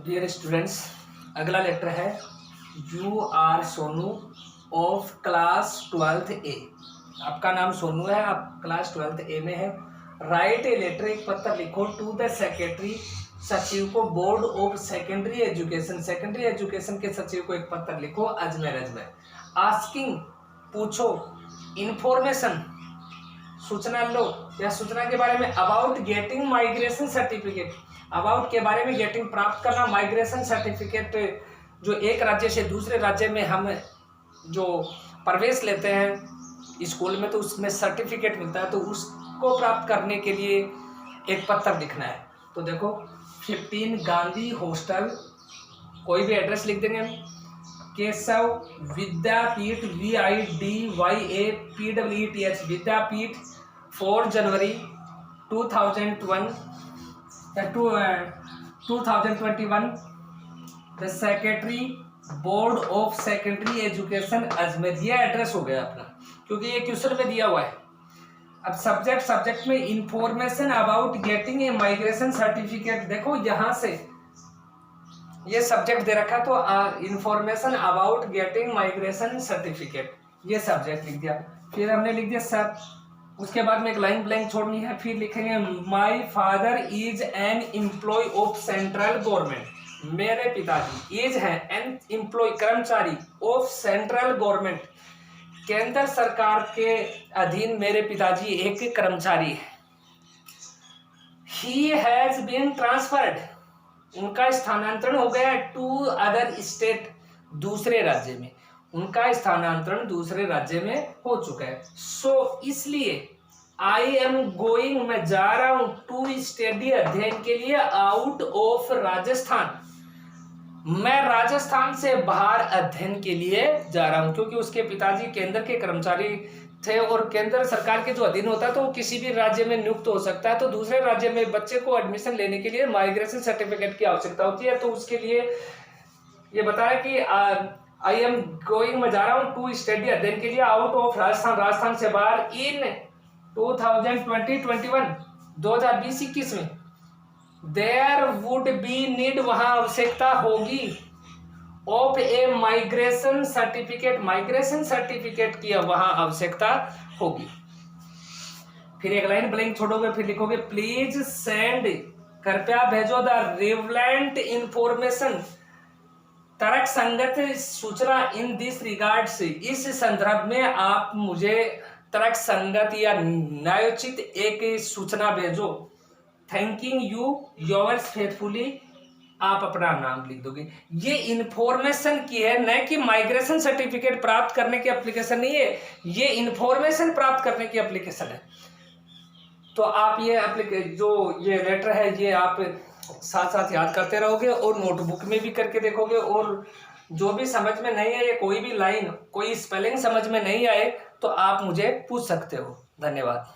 Dear students, अगला letter है you are Sonu of class 12th A. आपका नाम सोनू है, आप क्लास 12th ए में है। राइट ए लेटर, एक पत्र लिखो टू द सेक्रेटरी, सचिव को, board of secondary education, secondary education के सचिव को एक पत्र लिखो अजमेर। आस्किंग, पूछो, इंफॉर्मेशन, सूचना लो या सूचना के बारे में, about getting migration certificate, about के बारे में, गेटिंग प्राप्त करना, माइग्रेशन सर्टिफिकेट जो एक राज्य से दूसरे राज्य में हम जो प्रवेश लेते हैं स्कूल में तो उसमें सर्टिफिकेट मिलता है, तो उसको प्राप्त करने के लिए एक पत्र लिखना है। तो देखो 15 गांधी हॉस्टल, कोई भी एड्रेस लिख देंगे हम, केशव विद्यापीठ VIDYAPWETH विद्यापीठ 4 जनवरी 2021 the secretary board of secondary education Ajmer. ये एड्रेस हो गया अपना, क्योंकि ये क्वेश्चन में दिया हुआ है। अब सब्जेक्ट में information about getting a migration certificate, देखो यहाँ से ये सब्जेक्ट दे रखा, तो information about getting migration certificate, ये सब्जेक्ट लिख दिया। फिर हमने लिख दिया सर, उसके बाद में एक लाइन ब्लैंक छोड़नी है, फिर लिखेंगे my father is an employ of central government, मेरे पिताजी, इज है एन एम्प्लॉय कर्मचारी, ऑफ सेंट्रल गवर्नमेंट, केंद्र सरकार के अधीन मेरे पिताजी एक कर्मचारी है। ही हैज बीन ट्रांसफर्ड, उनका स्थानांतरण हो गया टू अदर स्टेट, दूसरे राज्य में, उनका स्थानांतरण दूसरे राज्य में हो चुका है। सो इसलिए आई एम गोइंग, मैं जा रहा हूं, टू स्टडी, अध्ययन के लिए, आउट ऑफ राजस्थान, मैं राजस्थान से बाहर अध्ययन के लिए जा रहा हूं, क्योंकि उसके पिताजी केंद्र के कर्मचारी थे और केंद्र सरकार के जो अधीन होता है तो वो किसी भी राज्य में नियुक्त हो सकता है। तो दूसरे राज्य में बच्चे को एडमिशन लेने के लिए माइग्रेशन सर्टिफिकेट की आवश्यकता होती है। तो उसके लिए ये बताया कि आई एम गोइंग, मैं जा रहा हूं, टू स्टडी, अध्ययन के लिए, आउट ऑफ राजस्थान, राजस्थान से बाहर, इन 2020-21 में, देयर वुड बी नीड, वहां आवश्यकता होगी, of A migration certificate, migration certificate की वहां आवश्यकता होगी। फिर एक लाइन ब्लैंक छोड़ोगे, फिर लिखोगे प्लीज सेंड, कृपया भेजो, द रिलेवेंट इंफॉर्मेशन, तर्क संगत सूचना, इन दिस रिगार्ड से, इस संदर्भ में आप मुझे तर्क संगत या न्यायोचित एक सूचना भेजो। थैंकिंग यू, योर्स फेथफुली, आप अपना नाम लिख दोगे। ये इंफॉर्मेशन की है, न कि माइग्रेशन सर्टिफिकेट प्राप्त करने की एप्लीकेशन नहीं है, ये इंफॉर्मेशन प्राप्त करने की एप्लीकेशन है। तो आप ये जो ये लेटर है ये आप साथ साथ याद करते रहोगे और नोटबुक में भी करके देखोगे, और जो भी समझ में नहीं आए, कोई भी लाइन, कोई स्पेलिंग समझ में नहीं आए तो आप मुझे पूछ सकते हो। धन्यवाद।